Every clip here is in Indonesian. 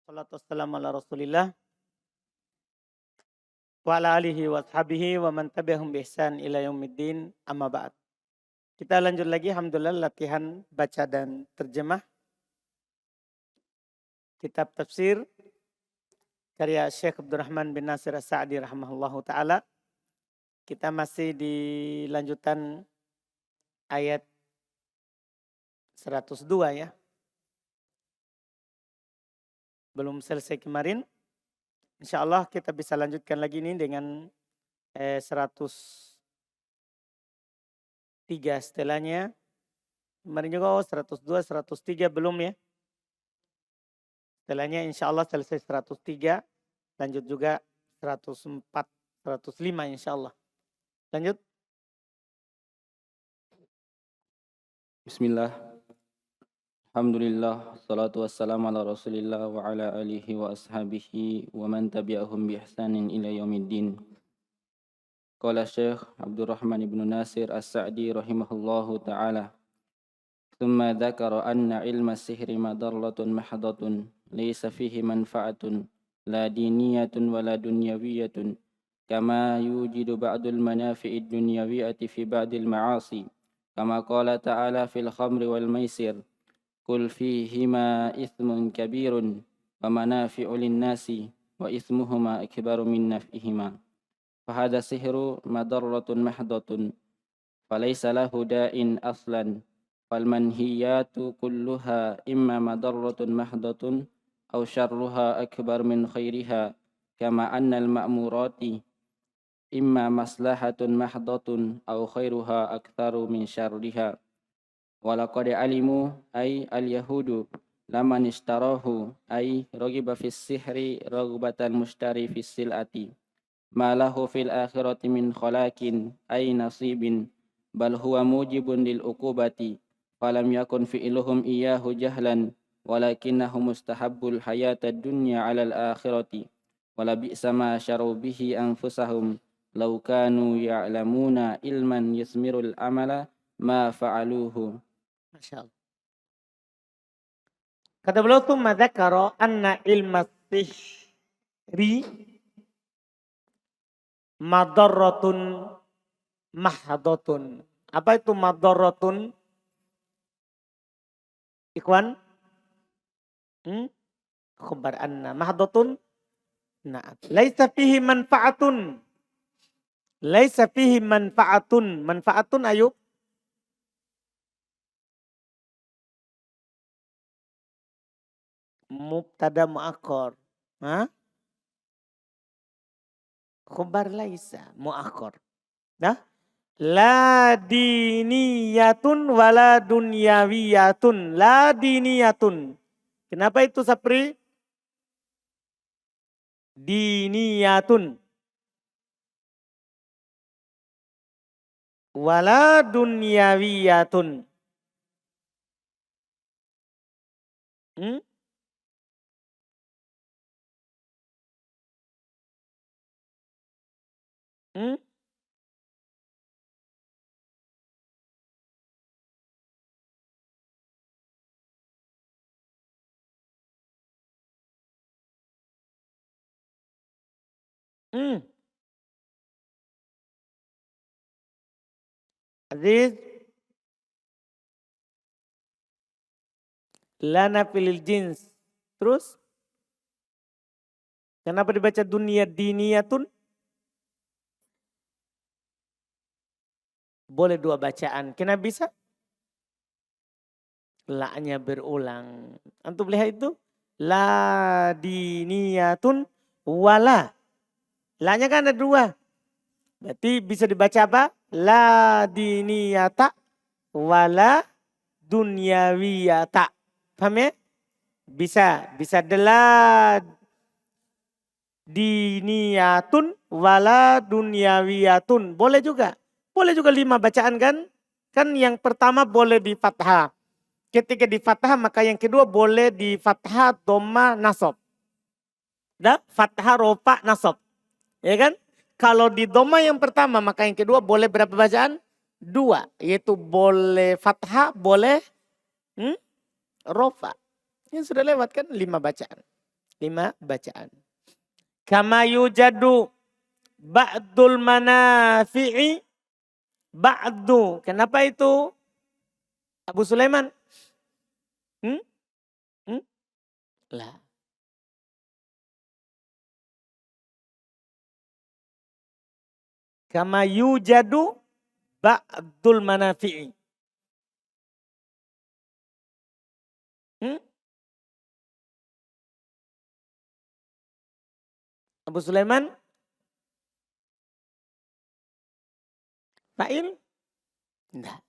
Wassalatu wassalamu ala Rasulillah wa ala alihi wa ashabihi wa man tabi'ahum bi ihsan ila yaumiddin, amma ba'd. Kita lanjut lagi alhamdulillah latihan baca dan terjemah kitab tafsir karya Syekh Abdurrahman bin Nasir As-Sa'di rahimahullahu taala. Kita masih di lanjutan ayat 102 ya. Belum selesai kemarin. Insya Allah kita bisa lanjutkan lagi ini dengan 103 setelahnya. Kemarin juga 102, 103 belum ya. Setelahnya insya Allah selesai 103. Lanjut juga 104, 105 insya Allah. Lanjut. Bismillah. Alhamdulillah, salatu wassalamu ala Rasulillah wa ala alihi wa ashabihi wa man tabi'ahum bi ihsanin ila yaumiddin. Qala Syekh Abdurrahman ibn Nasir As-Sa'di rahimahullahu ta'ala. Thumma dzakara anna ilma sihri madarratun mahdatun laysa fihi manfa'atun la diniyatun wa la dunyawiyatun kama yujidu ba'dul manafi'id dunyawiyati fi ba'dil ma'asi kama qala ta'ala fil khamri wal maisir Qul fihima ithmun kabirun wa manafi'u linnasi wa ithmuhuma akbaru min naf'ihima. Fahada sihru madarratun mahdatun falaysa lahu da'in aslan falmanhiyatu kulluha imma madarratun mahdatun aw syarruha akbar min khairiha kama anna al-ma'murati imma maslahatun mahdatun aw khairuha aktharu min syarriha. Walaqad alimu ay al-yahudu laman ishtarahu ay ragiba fis sihri ragbatan mushtari fis silati ma lahu fil akhirati min khalaqin ay nasibin bal huwa mujibun lil uqubati falam yakun fi'luhum iyyahu jahlan walakinnahu mustahabbul hayatad dunya 'alal akhirati wala bi'sa ma syaru bihi anfusahum law kanu ya'lamuna ilman yusmirul amala ma fa'aluhu. Masya Allah. Kata beliau tuh madzakara anna ilma sihri madarratun mahdatun. Apa itu madarratun? Ikhwan? Khabar anna mahdatun. Nah, laisa fihi manfaatun. Laisa fihi manfaatun. Manfaatun ayo. Mubtada muakhar. Hah? Khabar laisa muakhar. Nah, la diniyatun wala dunyawiyatun. La diniyatun. Kenapa itu Sapri? Diniyatun. Wala dunyawiyatun. Aziz. Lana pilih jins. Terus? Kenapa dibaca dunia diniyatun? Boleh dua bacaan. Kenapa bisa? La-nya berulang. Antum lihat itu? La diniyatun wala. La-nya kan ada dua. Berarti bisa dibaca apa? La diniyata wala dunyawiyata. Paham ya? Bisa. Bisa la diniyatun wala dunyawiyatun. Boleh juga. Boleh juga 5 bacaan kan? Kan yang pertama boleh di fathah. Ketika di fathah maka yang kedua boleh di fathah, dhamma, nasab. Dah, fathah, rofa, nasab. Ya kan? Kalau di dhamma yang pertama maka yang kedua boleh berapa bacaan? 2. Yaitu boleh fathah, boleh rofa. Yang sudah lewat kan 5 bacaan. 5 bacaan. Kama yujadu ba'dul manafi'i ba'du. Kenapa itu Abu Sulaiman? Hmm? Hmm? Lah. Kama yujadu ba'dul manafi'i. Abu Sulaiman? Fa'il? Enggak.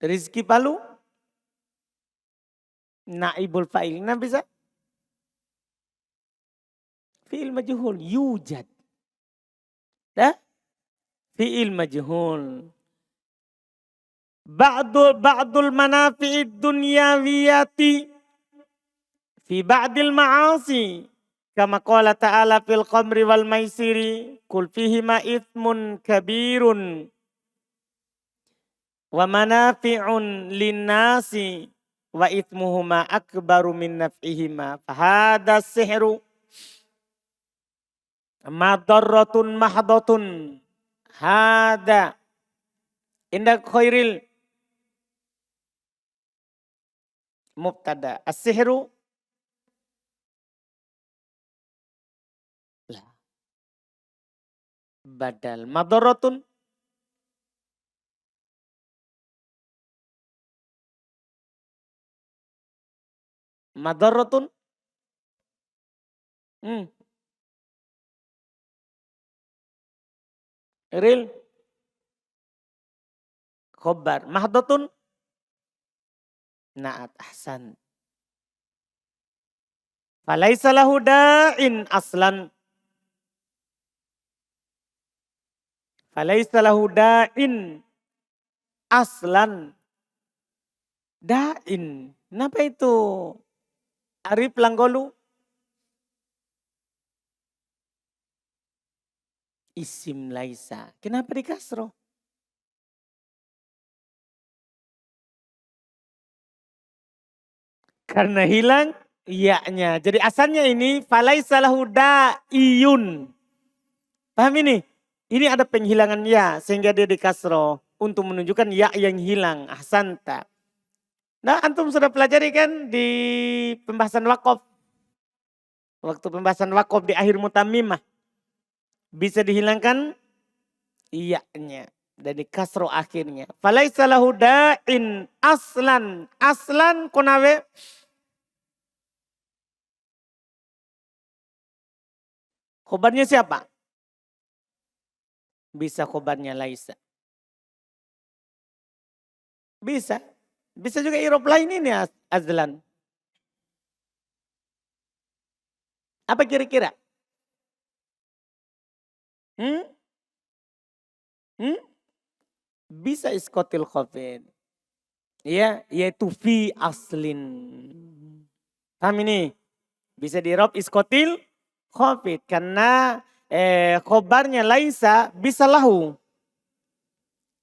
Rizki Palu? Naibul fa'il. Nah bisa? Fi'il majhul. Yujad. Dah? Fi'il majhul. Ba'dul manafi'id dunyawiyati fi ba'dil ma'asi. Kama qala ta'ala fil khamri wal maisiri. Kul fihima ithmun kabirun. Wa manafi'un linnasi. Wa ithmuhuma akbaru min naf'ihima. Fahada sihru. Madarratun mahdotun. Hada. Indah khairil. Mubtada. As-sihru. Lah. Badal. Madarratun. Madarratun. Ril. Khobar. Mahdotun. Naat ahsan. Falaisa lahu da'in aslan. Falaisa lahu da'in aslan. Da'in. Kenapa itu? Arif Langgolu. Isim laisa. Kenapa di kasroh? Karena hilang iya-nya. Jadi asalnya ini falaisa lahu da'iyun. Paham ini? Ini ada penghilangan ya sehingga dia di kasroh untuk menunjukkan ya yang hilang. Ahsanta. Nah, antum sudah pelajari kan di pembahasan wakaf. Waktu pembahasan wakaf di akhir mutammimah. Bisa dihilangkan iya-nya. Dan di kasroh akhirnya. Falaisa lahu da'in aslan. Aslan konawe. Khobarnya siapa? Bisa khobarnya laisa. Bisa. Bisa juga irob lain ini azlan. Apa kira-kira? Bisa iskotil khafid. Ya, yaitu fi aslin. Paham ini? Bisa diirob iskotil khafid. Karena khobarnya laisa bisa lahu.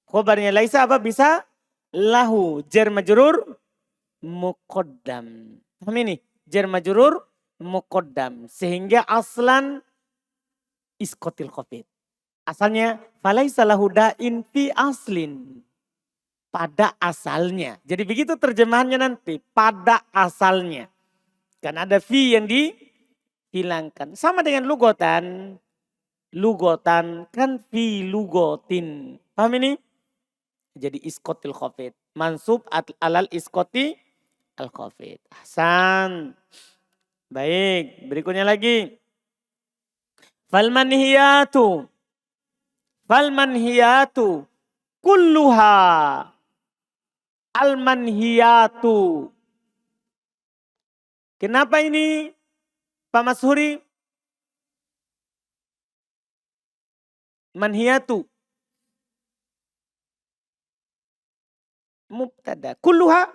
Khobarnya laisa apa? Bisa lahu. Jar majrur muqaddam. Paham ini? Jar majrur muqaddam. Sehingga aslan iskotil khafid. Asalnya falaisa lahu da'in fi aslin. Pada asalnya. Jadi begitu terjemahannya nanti. Pada asalnya. Kan ada fi yang dihilangkan. Sama dengan lugotan. Lugotan kan fi lugotin. Paham ini? Jadi iskotil khafid. Mansub alal iskoti al khafid. Ahsan. Baik. Berikutnya lagi. Falmanhiyatu. Falmanhiyatu. Kulluha. Almanhiyatu. Kenapa ini Pak Mashuri? Manhiyatu. Mubtada. Kulluha.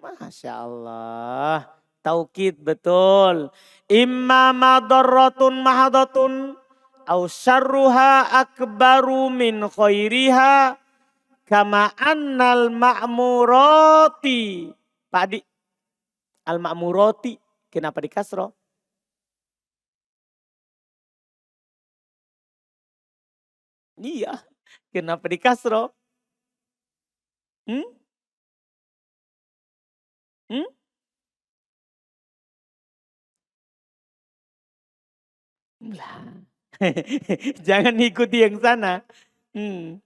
Masya Allah. Taukid betul. Imma madarratun mahadatun. Au syarruha akbaru min khairiha. kama annal ma'murati. Pak Adi, al-ma'murati kenapa di kasroh? Iya, kenapa di kasroh? Hmm? Hmm? Lah. Jangan ikuti yang sana. Hmm.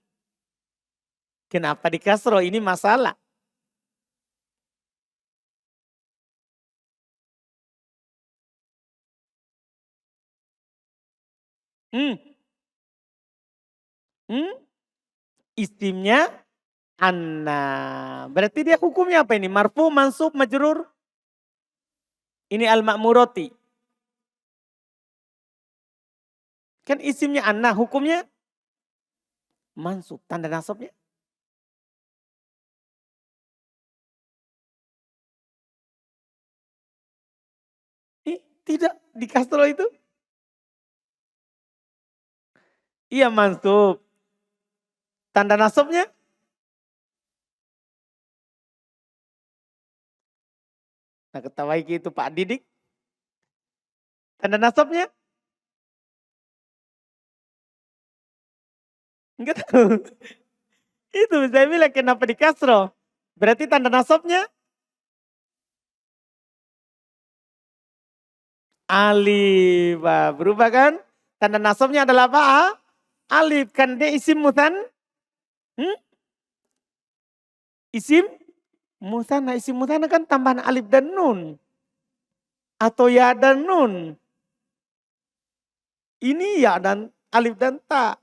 Kenapa di kasroh? Ini masalah. Hmm. Hmm? Isimnya anna. Berarti dia hukumnya apa ini? Marfu, mansub, majrur? Ini al-ma'murati. Kan isimnya anna, hukumnya mansub. Tanda nasabnya? Tidak, di kasroh itu. Iya mansub. Tanda nasabnya? Nah ketawai itu Pak Didik. Tanda nasabnya? Enggak tahu. Itu saya bilang kenapa di kasroh. Berarti tanda nasabnya? Alif. Berubah kan? Tanda nasabnya adalah apa? Alif. Kan dia isim mutan? Hmm? Isim mutanna. Isim mutanna kan tambahan alif dan nun. Atau ya dan nun. Ini ya dan alif dan ta.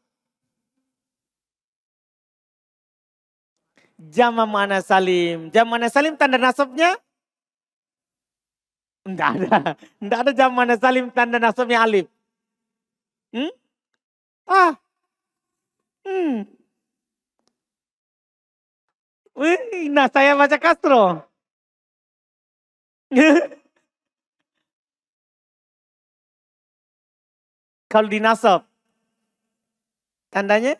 Jama mana salim. Jama mana salim tanda nasabnya? Enggak ada. Enggak ada jama mana salim tanda nasabnya alif. Hmm? Ah. Hmm. Wih, nah saya baca Castro. Kalau di nasab. Tandanya?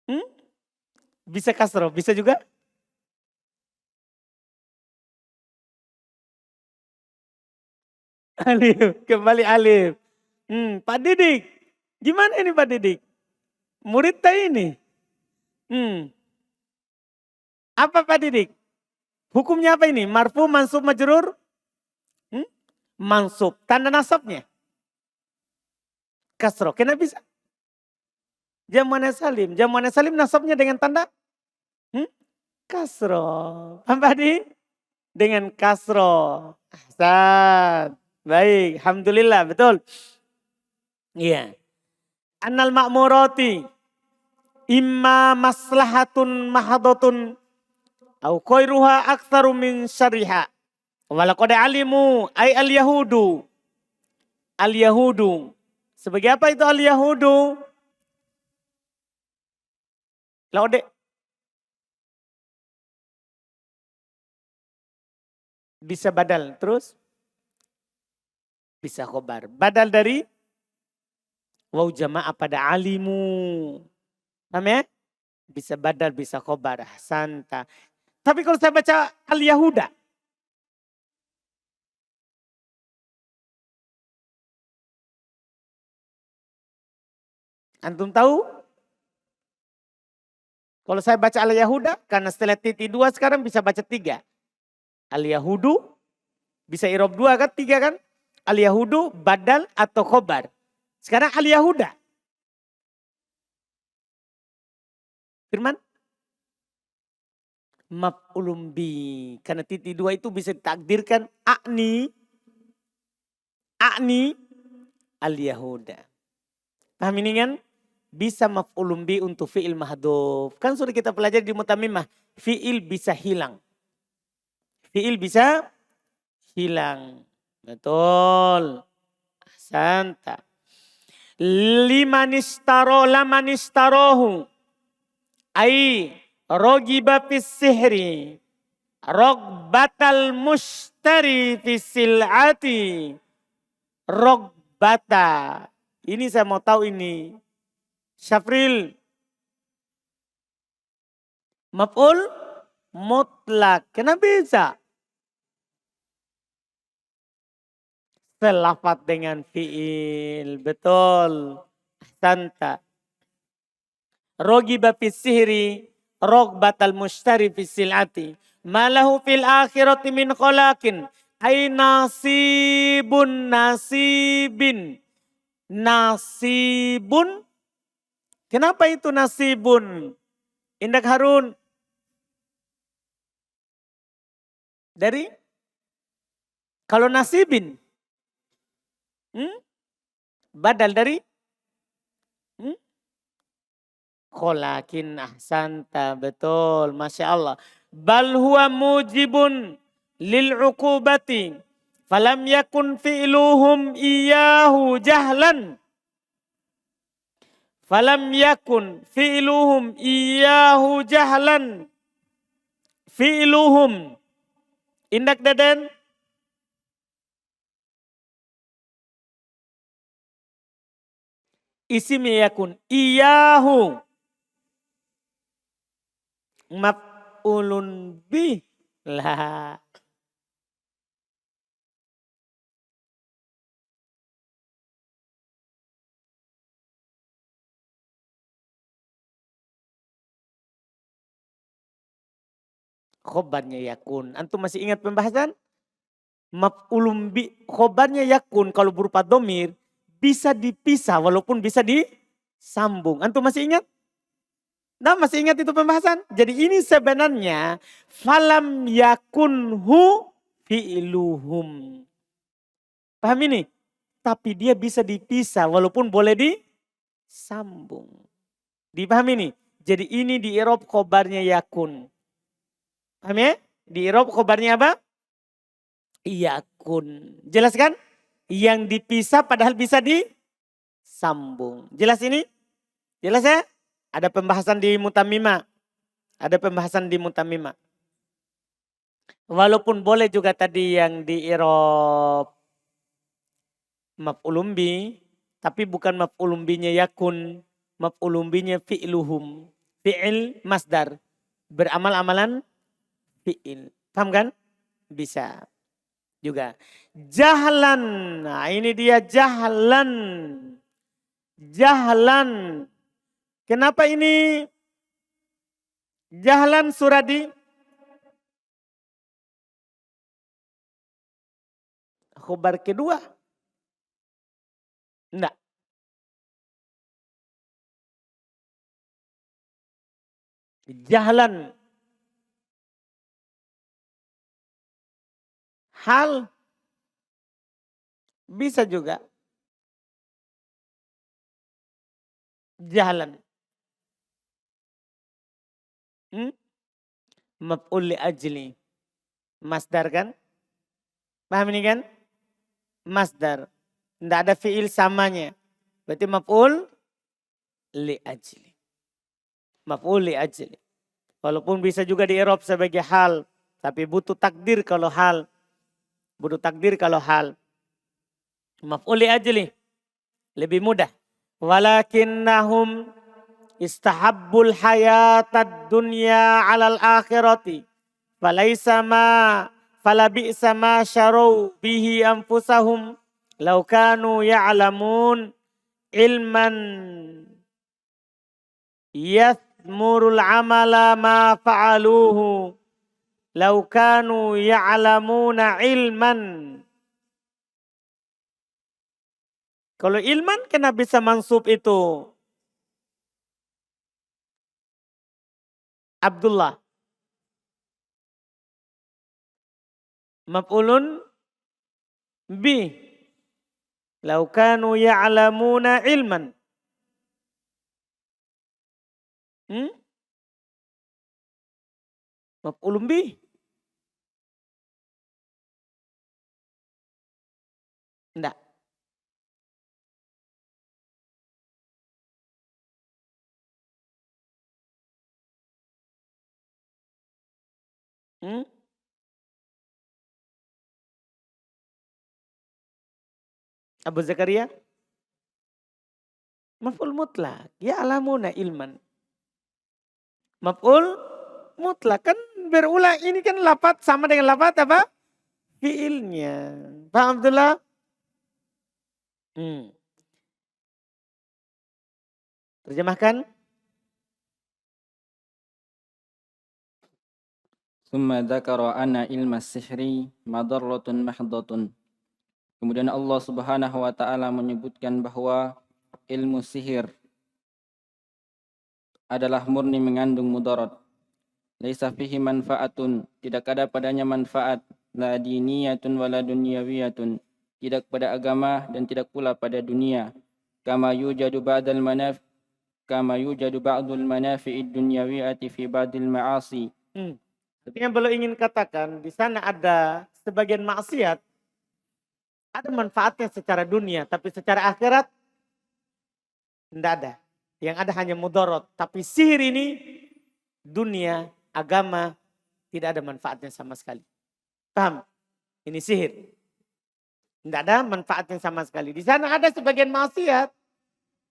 Hmm? Bisa Castro, bisa juga? Alif, kembali alif. Pak Didik, gimana ini Pak Didik? Murid tadi ini. Apa Pak Didik? Hukumnya apa ini? Marfu, mansub, majrur? Mansub. Tanda nasabnya? Kasro. Kenapa bisa? Jamuannya salim. Jamuannya salim nasabnya dengan tanda? Kasro. Paham Pak Didik? Dengan kasro. Ahsan. Baik, alhamdulillah, betul. Iya. Annal ma'murati imma maslahatun mahadotun au khairuha aktsaru min syariha. Walaqad alimu ay al-yahudu. Al-yahudu. Sebagai apa itu al-yahudu? Laude. Bisa badal terus? Bisa khobar. Badal dari waw jamaah pada alimu. Paham ya? Bisa badal, bisa khobar. Santa. Tapi kalau saya baca al-yahuda. Antum tahu? Kalau saya baca al-yahuda, karena setelah titik 2 sekarang bisa baca 3. Al-yahudu, bisa irob 2 kan, 3 kan? Al-yahudu, badal atau khobar. Sekarang al-yahuda. Firman? Maf'ulun bi. Karena titik 2 itu bisa ditakdirkan a'ni al-yahuda. Paham ini kan? Bisa maf'ulun bi untuk fi'il mahdhuf. Kan sudah kita pelajari di mutamimah. Fi'il bisa hilang. Fi'il bisa hilang. Betul. Santa. Lamanistarohu. Ai rogiba fis sihri. Rogbatal mushtari fis sil'ati. Rogbata. Ini saya mau tahu ini. Syafril. Maf'ul mutlak. Kenapa bisa? Selafat dengan fi'il. Betul. Santa. Rogiba fis sihri. Rogbatal mushtari fis silati. Malahu fil akhirati min kholakin. Ay nasibun nasibin. Nasibun. Kenapa itu nasibun? Indak Harun. Dari? Kalau nasibin. Badal dari? Kholakin ahsanta. Betul. Masya Allah. Bal huwa mujibun lil uqubati. Falam yakun fi'luhum iyahu jahlan. Falam yakun fi'luhum iyahu jahlan. Fi'luhum. Indak Daden? Isim yakun iyahu. Maf'ulun bih. Lah. Khobarnya yakun. Antum masih ingat pembahasan? Maf'ulun bih. Khobarnya yakun kalau berupa domir. Bisa dipisah walaupun bisa disambung. Antum masih ingat? Nah, masih ingat itu pembahasan? Jadi ini sebenarnya falam yakunhu fi'luhum. Paham ini? Tapi dia bisa dipisah walaupun boleh disambung. Dipahami ini? Jadi ini di i'rab khobarnya yakun. Paham ya? Di i'rab khobarnya apa? Yakun. Jelas kan? Yang dipisah padahal bisa disambung. Jelas ini? Jelas ya? Ada pembahasan di mutamimah. Ada pembahasan di mutamimah. Walaupun boleh juga tadi yang di i'rab maf'ulun bi, tapi bukan maf'ulun binya yakun, maf'ulun binya fi'luhum. Fi'il masdar. Beramal-amalan fi'il. Paham kan? Bisa juga. Jahlan. Nah, ini dia jahlan. Jahlan. Kenapa ini jahlan Suradi? Khobar kedua. Enggak. Jahlan. Hal. Bisa juga. Jahlan. Maf'ul li ajli. Masdar kan? Paham ini kan? Masdar. Tidak ada fi'il samanya. Berarti maf'ul li ajli. Maf'ul li ajli. Walaupun bisa juga di i'rab sebagai hal. Tapi butuh takdir kalau hal. Butuh takdir kalau hal. Maf'ul li ajli. Lebih mudah. Walakinnahum istahabbul hayatad dunya alal akhirati. Falaisa ma falabi'sa ma syarau bihi anfusahum law kanu ya'lamun ilman yathmurul amala ma fa'aluhu law kanu ya'lamuna ilman. Kalau ilman kenapa bisa mansub itu? Abdullah. Maf'ulun bi. Lau kanu ya'lamuna ilman. Maf'ulun bi. Enggak. Abu Zakaria? Maf'ul mutlak. Ya'lamuna ilman. Maf'ul mutlak. Kan berulang. Ini kan lafaz sama dengan lafaz apa? Fiilnya. Paham Abdullah? Terjemahkan. Summa dzakara anna ilma sihri madarratun mahdhatun. Kemudian Allah Subhanahu wa taala menyebutkan bahwa ilmu sihir adalah murni mengandung mudarat. Laisa fihi manfaatun, tidak ada padanya manfaat, la diniyatun wala dunyawiyatun, tidak pada agama dan tidak pula pada dunia. Kama yujadu ba'dul manafi'id dunyawiyati fi ba'dil ma'asi. Yang beliau ingin katakan, di sana ada sebagian maksiat, ada manfaatnya secara dunia, tapi secara akhirat tidak ada. Yang ada hanya mudarat. Tapi sihir ini, dunia, agama, tidak ada manfaatnya sama sekali. Paham? Ini sihir. Tidak ada manfaatnya sama sekali. Di sana ada sebagian maksiat,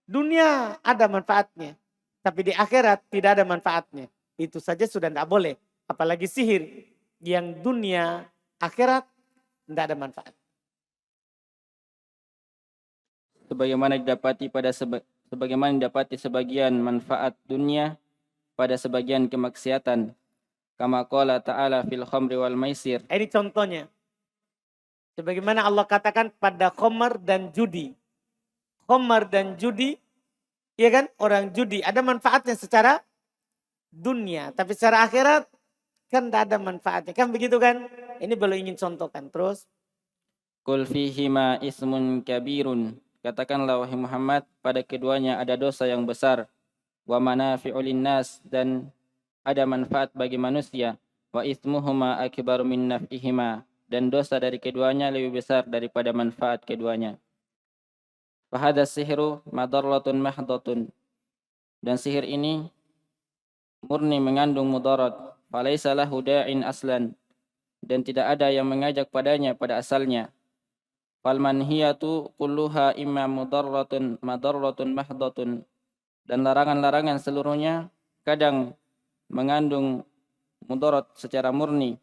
dunia ada manfaatnya. Tapi di akhirat tidak ada manfaatnya. Itu saja sudah tidak boleh. Apalagi sihir yang dunia, akhirat tidak ada manfaat. Sebagaimana didapati sebagian manfaat dunia pada sebagian kemaksiatan. Kama qala ta'ala fil khamri wal maisir. Ini contohnya. Sebagaimana Allah katakan pada khamar dan judi. Khamar dan judi, ya kan? Orang judi ada manfaatnya secara dunia, tapi secara akhirat kan tidak ada manfaatnya. Kan begitu kan? Ini belum ingin contohkan. Terus. Qul fihima ismun kabirun. Katakanlah wahai Muhammad, pada keduanya ada dosa yang besar. Wa manafi'u linnas, dan ada manfaat bagi manusia. Wa ismuhuma akbaru min naf'ihima, dan dosa dari keduanya lebih besar daripada manfaat keduanya. Fahadha sihru madarratun mahdhatun. Dan sihir ini murni mengandung mudarat. Falaisa lahu da'in aslan, dan tidak ada yang mengajak padanya pada asalnya. Fal manhiyatu kulluha imma madarratun mahdhatun. Dan larangan-larangan seluruhnya kadang mengandung mudarat secara murni.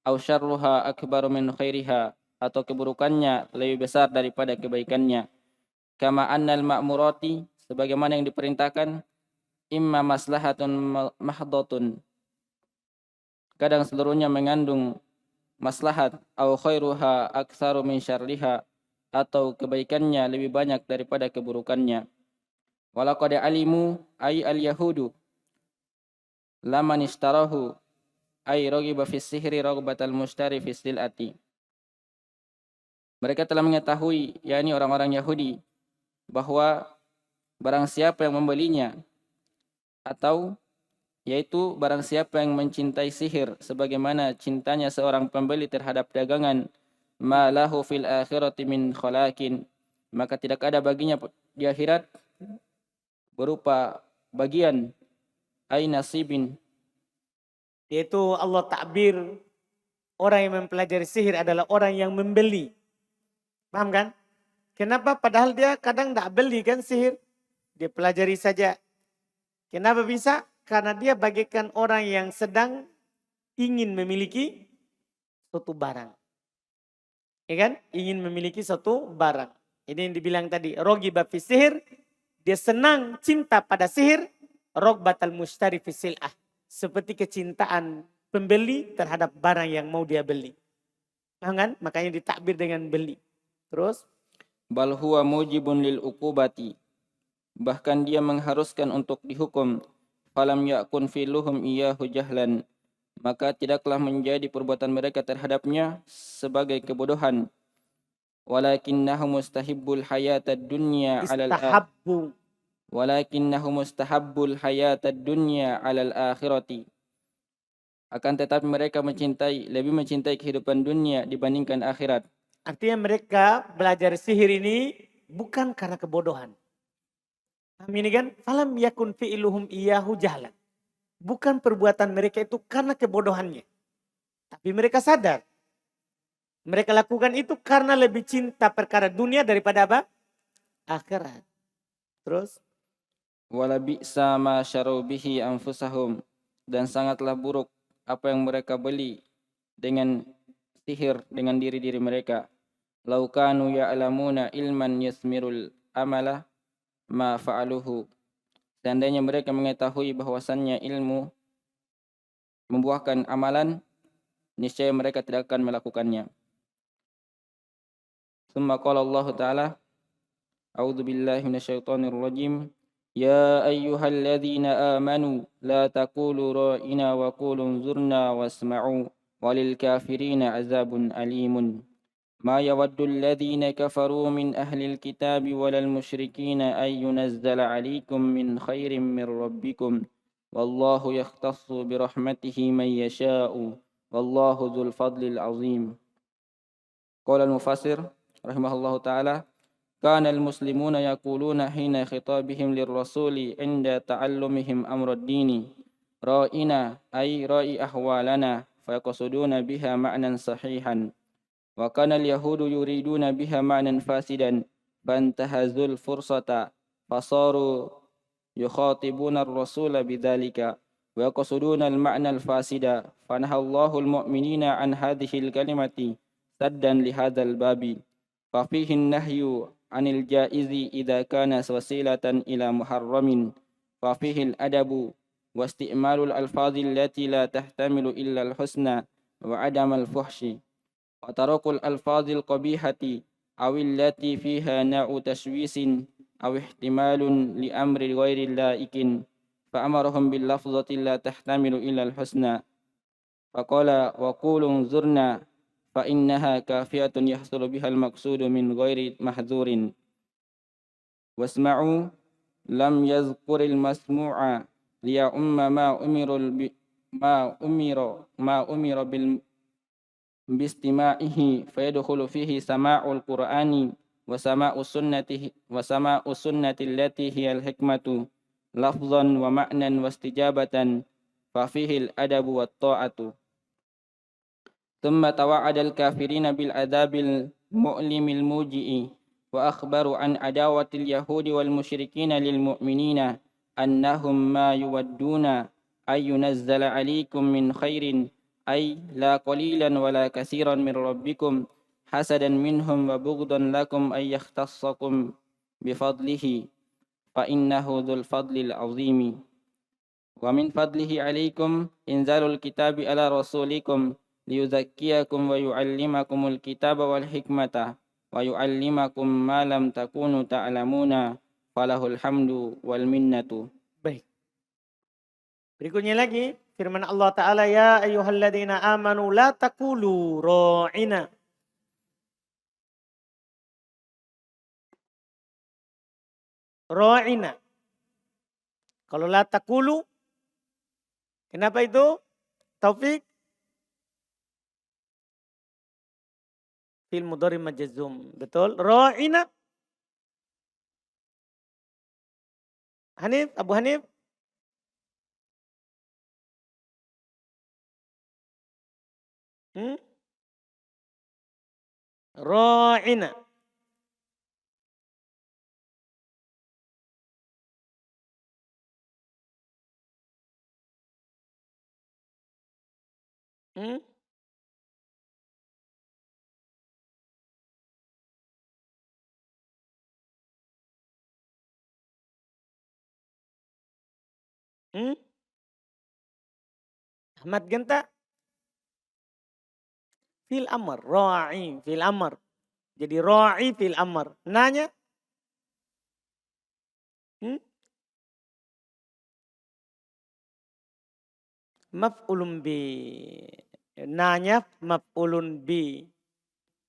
Aw syarruha akbaru min khairiha, atau keburukannya lebih besar daripada kebaikannya. Kama annal ma'murati, sebagaimana yang diperintahkan, imma maslahatun mahdhatun, kadang seluruhnya mengandung maslahat, au khairuha aktsaru min syarriha, atau kebaikannya lebih banyak daripada keburukannya. Walaqad alimu ay al-yahudu laman ishtarahu ay raghiba fi sihri ragbatal mushtari fi silati. Mereka telah mengetahui, yakni orang-orang Yahudi, bahwa barang siapa yang membelinya, atau yaitu barang siapa yang mencintai sihir sebagaimana cintanya seorang pembeli terhadap dagangan, ma lahu fil akhirati min khalaqin, maka tidak ada baginya di akhirat berupa bagian, ay nasibin, yaitu Allah takbir orang yang mempelajari sihir adalah orang yang membeli. Paham kan? Kenapa? Padahal dia kadang tidak beli kan sihir. Dia pelajari saja. Kenapa bisa? Karena dia bagaikan orang yang sedang ingin memiliki suatu barang. Ya kan? Ingin memiliki suatu barang. Ini yang dibilang tadi. Raghiba fi sihir. Dia senang cinta pada sihir. Ragbatal mushtari fi sil'ah. Seperti kecintaan pembeli terhadap barang yang mau dia beli. Paham kan? Makanya ditakbir dengan beli. Terus. Bal huwa mujibun lil uqubati. Bahkan dia mengharuskan untuk dihukum. Falam yakun filuhum iyyahu jahlan, maka tidaklah menjadi perbuatan mereka terhadapnya sebagai kebodohan. Walakinnahu mustahibbul hayatad dunya 'alal akhirati. Akan tetapi mereka lebih mencintai kehidupan dunia dibandingkan akhirat. Artinya mereka belajar sihir ini bukan karena kebodohan. Ini kan, falam yakun fi'luhum iyyahu jahlan. Bukan perbuatan mereka itu karena kebodohannya. Tapi mereka sadar. Mereka lakukan itu karena lebih cinta perkara dunia daripada apa? Akhirat. Terus? wala bi'sa ma syarau bihi anfusahum, dan sangatlah buruk apa yang mereka beli dengan sihir dengan diri-diri mereka. Lau kanu ya'lamuna ilman yasmirul amala ma fa'aluhu. Seandainya mereka mengetahui bahwasannya ilmu membuahkan amalan, niscaya mereka tidak akan melakukannya. Summa qala Allah Ta'ala, A'udzu billahi minasyaitonir rajim. Ya ayyuhalladzina amanu la taqulu ra'ina wa qulu unzurna wasma'u walil kafirina azabun alimun. ما يود الذين كفروا من أهل الكتاب ولا المشركين أن ينزل عليكم من خير من ربكم والله يختص برحمته من يشاء والله ذو الفضل العظيم. قال المفسر رحمه الله تعالى: كان المسلمون يقولون حين خطابهم للرسول عند تعلمهم أمر الدين رائنا أي رائي أحوالنا، فيقصدون بها معنى صحيحا. وكان اليهود يريدون بها معنى فاسدا فانتهزوا الفرصة فصاروا يخاطبون الرسول بذلك ويقصدون المعنى الفاسد، فنهى الله المؤمنين عن هذه الكلمة سدا لهذا الباب، ففيه النهي عن الجائز إذا كان وسيلة إلى محرم، ففيه الأدب واستئمال الألفاظ التي لا تحتمل إلا الحسنى وعدم الفحش، وترك الألفاظ القبيحة أو التي فيها نوع تشويش أو احتمال لأمر غير لائق، فأمرهم باللفظة لا تحتمل إلا الحسنى، فقال وقولوا انظرنا فإنها كافية يحصل بها المقصود من غير محذور. واسمعوا لم يذكر المسموع ليؤم ما أمر باستماعه، فيدخل فيه سماع القرآن وسماع السنة التي هي الحكمة لفظا ومعنى واستجابة، ففيه الأدب والطاعة. ثم توعد الكافرين بالعذاب المؤلم الموجئ، وأخبر عن عداوة اليهود والمشركين للمؤمنين أنهم ما يودون أن ينزل عليكم من خير، أي لا قليلا ولا كثيرا من ربكم، حسدا منهم وبغضا لكم أن يختصكم بفضله، فإنه ذو الفضل العظيم. ومن فضله عليكم إنزال الكتاب على رسولكم ليزكيكم ويعلمكم الكتاب والحكمة ويعلمكم ما لم تكونوا تعلمون فله الحمد والمنة. Baik. Berikutnya lagi firman Allah Ta'ala, ya ayyuhalladzina amanu la taqulu ra'ina. Ra'ina. Kalau la taqulu, kenapa itu? Taufik? Fil mudhari majazum. Betul? Ra'ina. Hanif, Abu Hanif? Ra'ina. Ahmad Genta? Fil amr, ra'i fil amr. Jadi ra'i fil amr. Nanya? Maf'ulun bi. Nanya maf'ulun bi.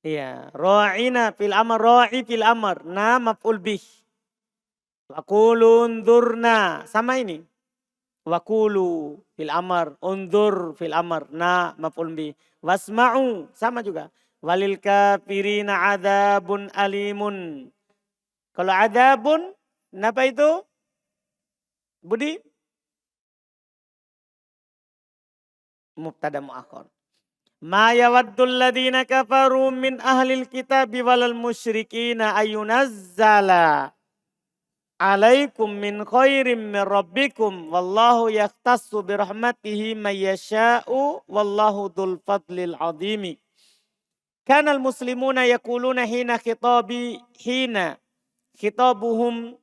Iya, ra'ina fil amr, ra'i fil amr. Na maf'ul bih. Waqulu unzurna, sama ini. Waqulu fil amr, unzur fil amr. Na maf'ul bih. Wasma'u, sama juga. Walil kafirina adzabun alimun. Kalau adzabun, kenapa itu? Budi? Mubtada muakhar. Ma yawaddul ladzina kafaru min ahlil kitabi walal musyrikina ayunazzala alaikum min khairim min rabbikum wallahu yaktassu birahmatihi may yasha'u wallahu dzul fadlil azimi. Kanal muslimuna yaquluna hina khitabuhum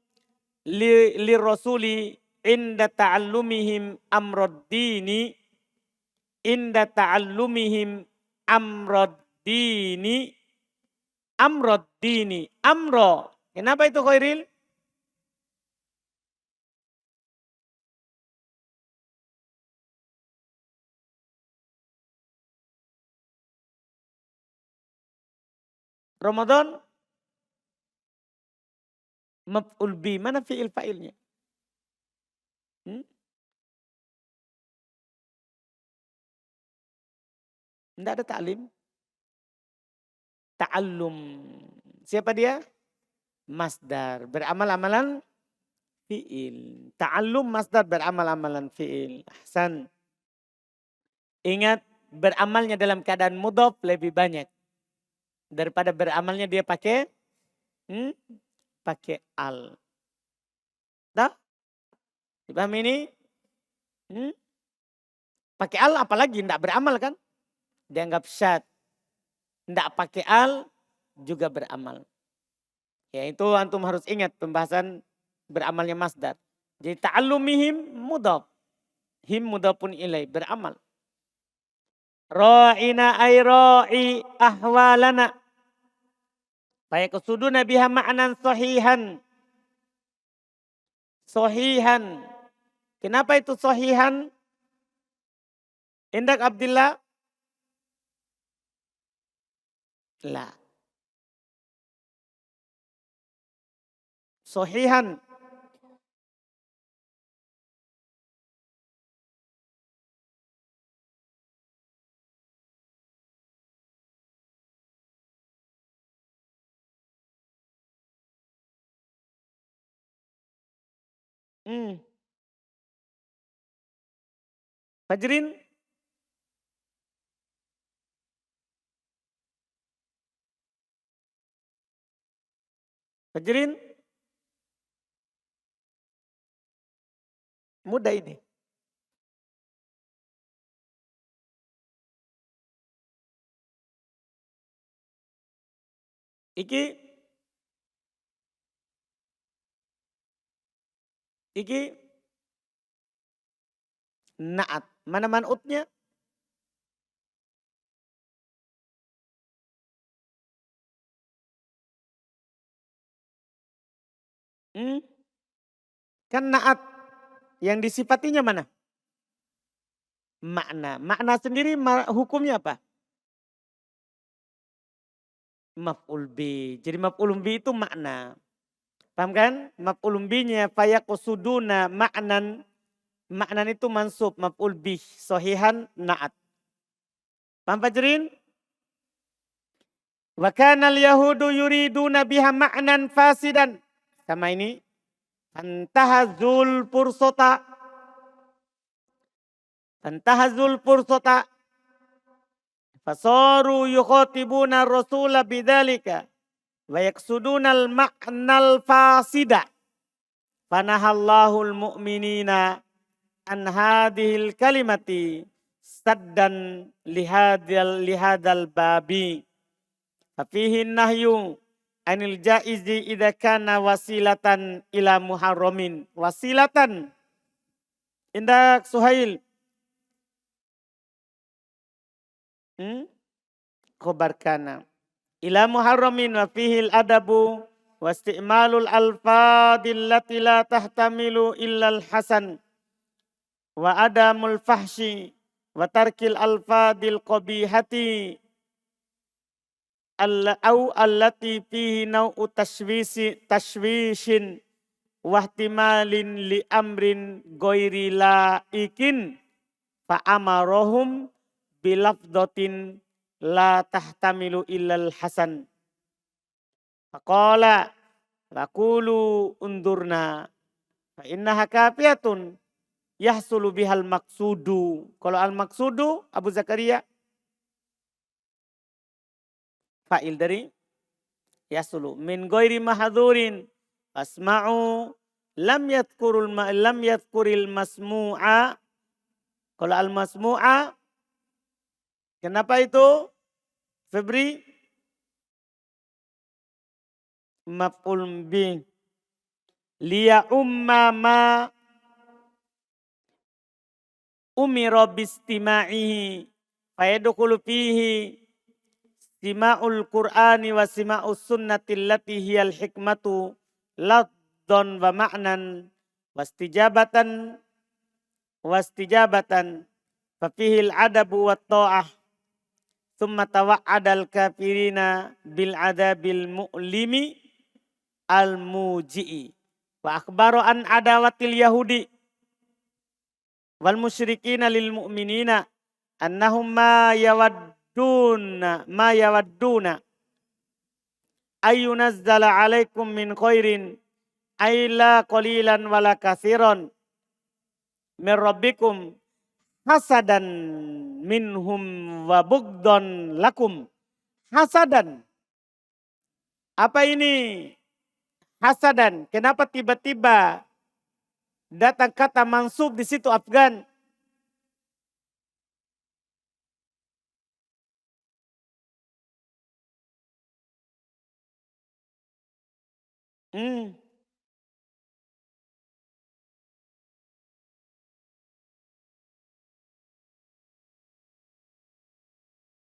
li rasuli inda ta'allumihim amraddini. Kenapa itu Khairil? Ramadan maf'ul bi, mana fi'il fa'ilnya? Tidak ada ta'lim. Ta'allum. Siapa dia? Masdar. Beramal-amalan fi'il. Ta'allum masdar beramal-amalan fi'il. Ahsan. Ingat beramalnya dalam keadaan mudhaf lebih banyak. Daripada beramalnya dia pakai pakai al. Dah? Dipahami ini? Pakai al apalagi tidak beramal kan? Dianggap syad. Tidak pakai al juga beramal. Ya itu antum harus ingat pembahasan beramalnya masdar. Jadi ta'allumihim mudhaf. Him mudhafun ilai beramal. Ra'ina ay ra'i ahwalana. Fayaqsuduna biha ma'nan sahihan. Sahihan. Kenapa itu sahihan? Indak Abdillah? La. Sahihan. Fajrin? Fajrin? Mudah ini. Iki naat. Mana man'utnya? Kan naat. Yang disifatinya mana? Makna. Makna sendiri hukumnya apa? Maf'ul bi. Jadi maf'ul bi itu makna. Paham kan? Maf'ul binya fayaqsuduna ma'nan. Ma'nan itu mansub. Maf'ul bi. Sahihan na'at. Paham Fajrin? Wa kanal yahudu yuriduna biha ma'nan fasidan. Sama ini. Antahazul fursota. Fasaru yukhotibuna rasula bidhalika. Wa yaksuduna al-ma'nal fasida. Fanahallahul mu'minina an hadhil kalimati saddan lihadal babi. Fafihin nahyu anil jaizi idha kana wasilatan ila muharramin. Wasilatan. Indak Suhail. Khobar kana. Ila muharramin wa fihil adabu wa isti'malul alfadil lati la tahtamilu illal hasan wa adamul fahshi wa tarkil alfadil qabihati allati fihi naw'u tashwishin wa ihtimalin li amrin ghairi laikin fa amarahum bilafdotin la tahtamilu illal hasan. Faqala laqulu undurna fa innaha kafiyatun yahsulu bihal maqsudu. Kalau al maqsudu Abu Zakaria fa'il dari yahsulu min ghairi mahdhurin asma'u lam yadhkuril masmu'a. Kalau al-masmu'a, kenapa itu? Febri? Maf'ul bih. Liya umma ma umira bistima'ihi. Fayadkhulu fihi sima'ul Qur'ani wa sima'us sunnati allati hiyal hikmatu lafdhan wa ma'nan wastijabatan fa fihi al-adabu wat ta'ah thumma tawa'adal kafirina bil adabil mu'limi al muji'i wa akhbaru an adawatil yahudi wal musyrikina lil mu'minina annahum ma yawadduna ayyunazzala alaikum min khairin ayla qalilan wala kathiran min rabbikum hasadan minhum wa bugdon lakum. Hasadan. Apa ini? Hasadan. Kenapa tiba-tiba datang kata mansub di situ Afgan?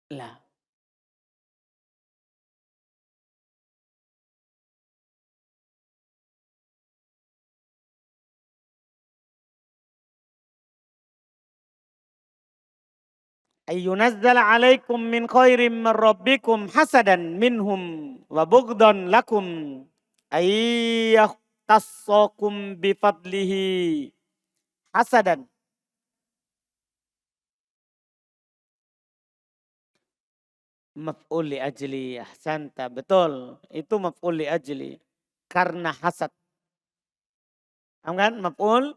Lah. Ayyunazzala alaikum min khairim min rabbikum hasadan minhum wa bugdan lakum ayyahtassakum bifadlihi hasadan. Maf'ul li ajli, ahsanta, betul. Itu maf'ul li ajli. Karena hasad. Kan? Maf'ul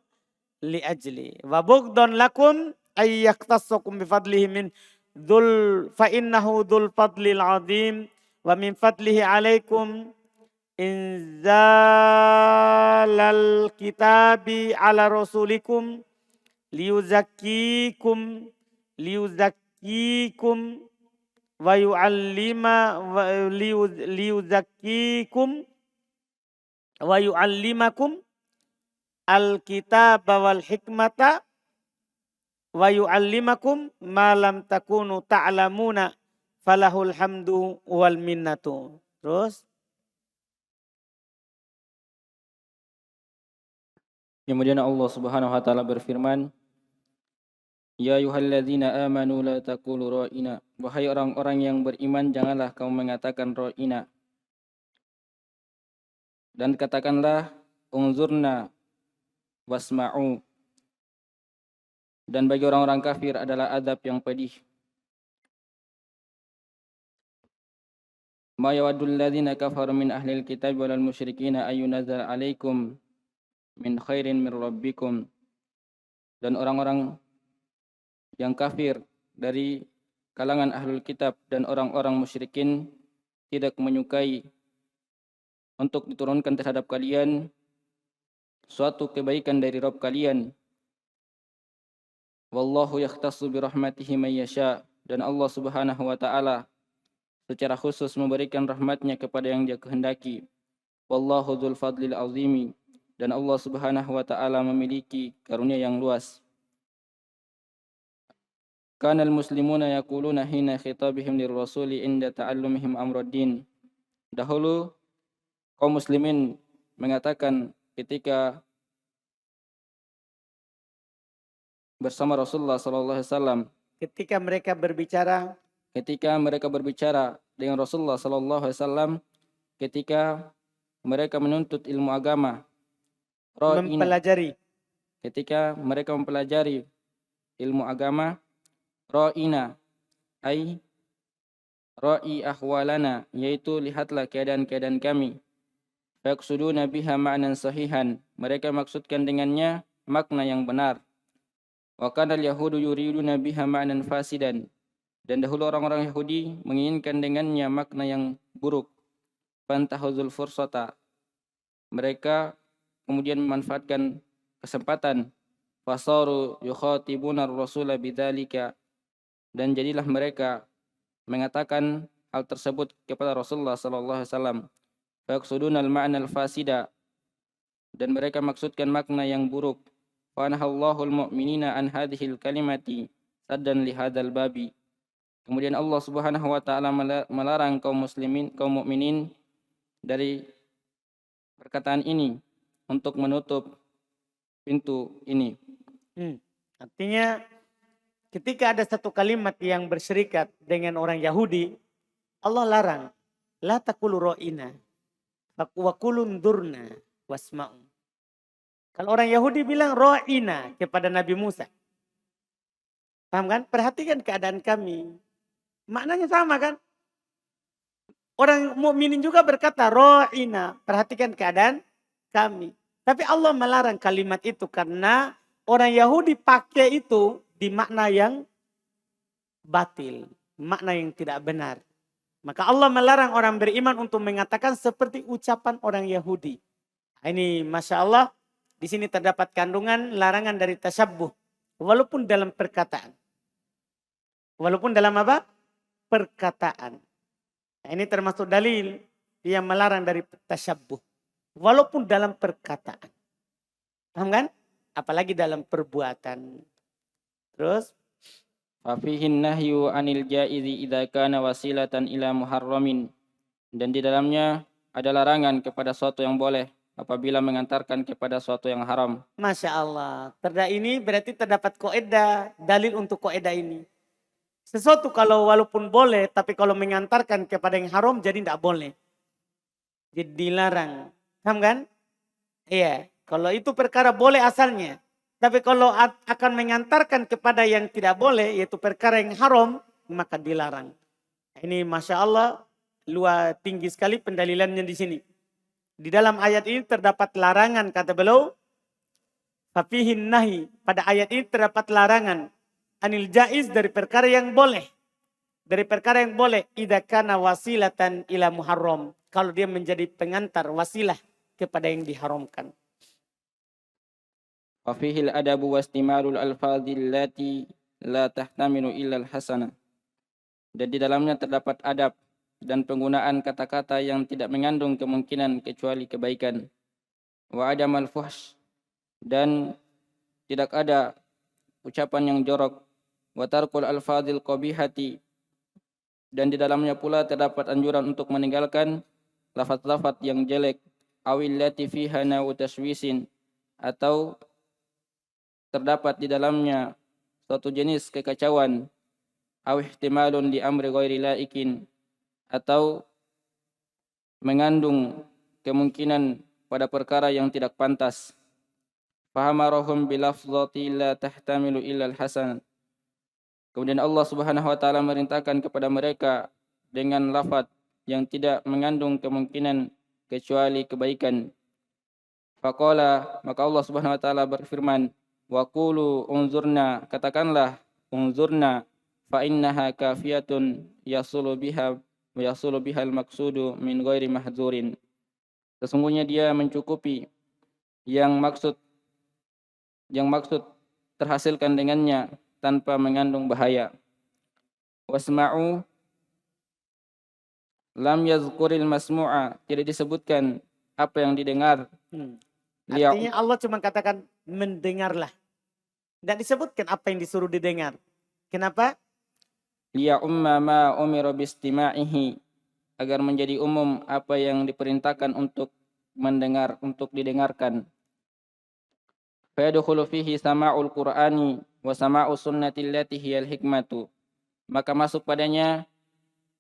li ajli. Wa bugdan lakum ayyaktassakum bifadlihi min dhul fa innahu dhul fadlil azim wa min fadlihi alaikum inzalal kitabi ala rasulikum liyuzakkikum wa yu'allimakum al-kitaba wal hikmata wa yu'allimakum ma lam takunu ta'lamuna falahul hamdu wal minnatu. Terus kemudian Allah Subhanahu wa taala berfirman, Ya ayyuhalladzina amanu la taqulu ra'ina. Wahai orang-orang yang beriman, janganlah kamu mengatakan ra'ina. Dan katakanlah unzurna wasma'u. Dan bagi orang-orang kafir adalah adab yang pedih. Ma yawaddul ladzina kafaru min ahlil kitab wal musyrikina ayyunazzal alaikum min khairin min rabbikum. Dan orang-orang yang kafir dari kalangan ahlul kitab dan orang-orang musyrikin tidak menyukai untuk diturunkan terhadap kalian suatu kebaikan dari Rabb kalian. Wallahu yakhtassu bi rahmatihi may yasha. Dan Allah Subhanahu wa taala secara khusus memberikan rahmatnya kepada yang Dia kehendaki. Wallahu dzul fadlil azimi. Dan Allah Subhanahu wa taala memiliki karunia yang luas. Kanal muslimuna yaquluna hina khitabihim lirrasuli inda ta'allumihim amruddin. Dahulu kaum muslimin mengatakan ketika bersama Rasulullah sallallahu alaihi wasallam, ketika mereka berbicara dengan Rasulullah sallallahu alaihi wasallam, ketika mereka menuntut ilmu agama, ketika mereka mempelajari ilmu agama, ra'ina ay ra'i ahwalana, yaitu lihatlah keadaan-keadaan kami. Faqsuduna biha ma'nan sahihan, mereka maksudkan dengannya makna yang benar. Wa kana al-yahudu yuriduna biha ma'nan fasidan, dan dahulu orang-orang Yahudi menginginkan dengannya makna yang buruk. Fantahuzul fursata, mereka kemudian memanfaatkan kesempatan fasaru yukhatibuna ar-rasula bidzalika, dan jadilah mereka mengatakan hal tersebut kepada Rasulullah sallallahu alaihi wasallam. Fayaqsuduna al-ma'na al-fasida, dan mereka maksudkan makna yang buruk. Wa nahallahu al-mu'minina an hadhil kalimati saddan li hadzal babi. Kemudian Allah Subhanahu wa taala melarang kaum muslimin, kaum mukminin dari perkataan ini untuk menutup pintu ini. Artinya ketika ada satu kalimat yang berserikat dengan orang Yahudi, Allah larang, la taqulu ra'ina wa qulu ndurna wasma'u. Kalau orang Yahudi bilang ra'ina kepada Nabi Musa, paham kan? Perhatikan keadaan kami. Maknanya sama kan? Orang mukminin juga berkata ra'ina, perhatikan keadaan kami. Tapi Allah melarang kalimat itu karena orang Yahudi pakai itu di makna yang batil, makna yang tidak benar. Maka Allah melarang orang beriman untuk mengatakan seperti ucapan orang Yahudi. Ini Masya Allah, di sini terdapat kandungan larangan dari tasyabbuh. Walaupun dalam perkataan. Walaupun dalam apa? Perkataan. Nah, ini termasuk dalil yang melarang dari tasyabbuh. Walaupun dalam perkataan. Paham kan? Apalagi dalam perbuatan. Terus? Fafihin nahyu anil jaizi idza kana wasilatan ila muharramin, dan di dalamnya ada larangan kepada suatu yang boleh apabila mengantarkan kepada suatu yang haram. Masya Allah. Ini berarti terdapat kaidah, dalil untuk kaidah ini. Sesuatu kalau walaupun boleh, tapi kalau mengantarkan kepada yang haram jadi tidak boleh. Jadi dilarang. Paham kan? Iya. Kalau itu perkara boleh asalnya. Tapi kalau akan mengantarkan kepada yang tidak boleh, yaitu perkara yang haram, maka dilarang. Ini Masya Allah, luar tinggi sekali pendalilannya di sini. Di dalam ayat ini terdapat larangan, kata beliau, fafihin nahi. Pada ayat ini terdapat larangan. Anil jaiz, dari perkara yang boleh. Dari perkara yang boleh. Idza kana wasilatan ila muharram. Kalau dia menjadi pengantar, wasilah kepada yang diharamkan. Fafihil adabu wastimarul alfadhil lati la tahtamilu illa al-hasana. Dan di dalamnya terdapat adab dan penggunaan kata-kata yang tidak mengandung kemungkinan kecuali kebaikan. Wa adamal fuhsh, dan tidak ada ucapan yang jorok. Wa tarkul alfadhil qabihati, dan di dalamnya pula terdapat anjuran untuk meninggalkan lafaz-lafaz yang jelek. Awil lati fiha nawu taswisin, atau terdapat di dalamnya suatu jenis kekacauan. Aw ihtimalun li amri ghairi laikin, atau mengandung kemungkinan pada perkara yang tidak pantas. Fahamarahum bilafzati la tahtamilu illa al-hasan. Kemudian Allah Subhanahu wa taala merintahkan kepada mereka dengan lafaz yang tidak mengandung kemungkinan kecuali kebaikan. Faqala, maka Allah Subhanahu wa taala berfirman, wa qulu unzurna, katakanlah unzurna, fa innaha kafiyatun yasulu biha wa yasulu bihal maqsudu min ghairi mahzurin. Sesungguhnya dia mencukupi yang maksud terhasilkan dengannya tanpa mengandung bahaya. Wasma'u lam yazkuril masmu'a, tidak disebutkan apa yang didengar. Artinya Allah cuma katakan mendengarlah. Tidak disebutkan apa yang disuruh didengar. Kenapa? Liya umma ma umira bistima'ihi, agar menjadi umum apa yang diperintahkan untuk mendengar, untuk didengarkan. Fayadkhulu fihi sama'ul qur'ani wa sama'u sunnati allati hiyal hikmatu, maka masuk padanya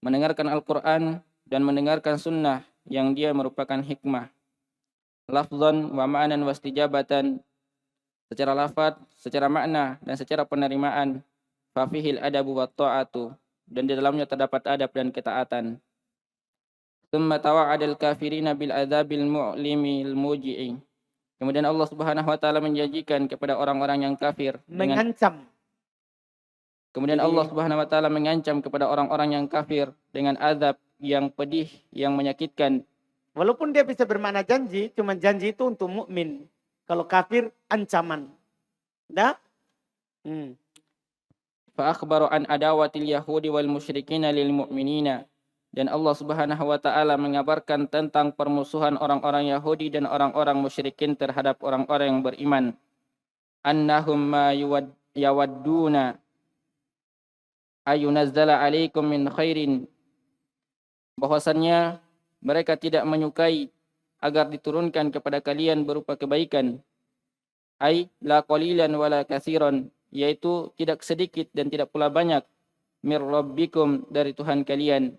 mendengarkan Al-Quran dan mendengarkan sunnah yang dia merupakan hikmah. Lafzan wa ma'nan wa istijabatan, secara lafaz, secara makna, dan secara penerimaan. Fafihil adabu wa ta'atu, dan di dalamnya terdapat adab dan ketaatan. Tsumma tawa'adal kafirina bil adzabil mu'limil muji'i. Kemudian Allah Subhanahu wa taala menjanjikan kepada orang-orang yang kafir, mengancam. Kemudian Allah Subhanahu wa taala mengancam kepada orang-orang yang kafir dengan azab yang pedih, yang menyakitkan. Walaupun dia bisa bermakna janji, cuma janji itu untuk mukmin. Kalau kafir ancaman. Dah? فأخبر عن عداوة اليهود والمشركين للمؤمنين. Dan Allah Subhanahu wa taala mengabarkan tentang permusuhan orang-orang Yahudi dan orang-orang musyrikin terhadap orang-orang yang beriman. Annahum ma yawadduna ayunazzala alaikum min khairin. Bahwasannya mereka tidak menyukai agar diturunkan kepada kalian berupa kebaikan. Ai la qalilan wala katsiran, yaitu tidak sedikit dan tidak pula banyak, mir rabbikum, dari Tuhan kalian.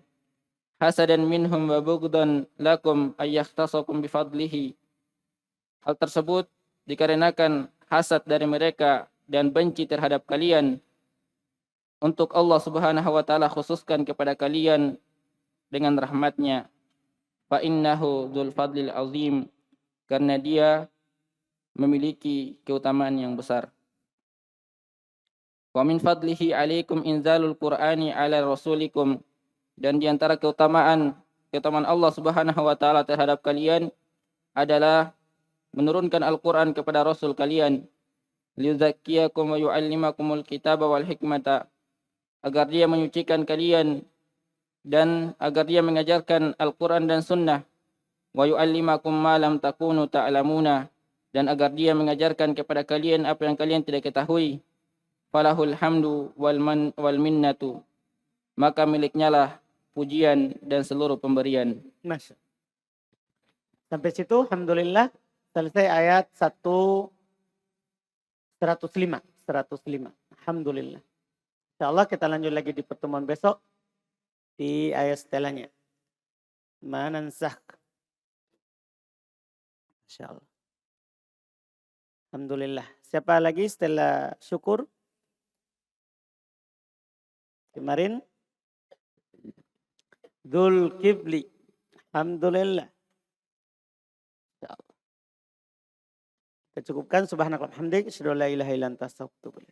Hasadan minhum wa bughdan lakum ayyakhtasakum bifadlihi. Hal tersebut dikarenakan hasad dari mereka dan benci terhadap kalian, untuk Allah Subhanahu wa taala khususkan kepada kalian dengan rahmatnya. Fa innahu dzul fadlil azim, karena dia memiliki keutamaan yang besar. Wa min fadlihi alaikum inzalul qur'ani ala rasulikum, dan di antara keutamaan Allah Subhanahu wa taala terhadap kalian adalah menurunkan Al-Qur'an kepada rasul kalian, liyuzakkiyakum wa yu'allimakumul kitaba wal hikmata, agar dia menyucikan kalian dan agar dia mengajarkan Al-Qur'an dan sunnah, wa yu'allimakum ma lam takunu ta'lamuna, dan agar dia mengajarkan kepada kalian apa yang kalian tidak ketahui. Falahul hamdu wal minnatu, maka miliknya lah pujian dan seluruh pemberian. Masya. Sampai situ alhamdulillah selesai ayat 105. Alhamdulillah. Insyaallah kita lanjut lagi di pertemuan besok di ayat setelahnya. Manansakh. Insyaallah. Alhamdulillah. Siapa lagi setelah syukur? Kemarin Dzulkifli. Alhamdulillah. Kita cukupkan. Subhanallah, hamdik, asyhadu an la ilaha illa anta, astaghfiruka.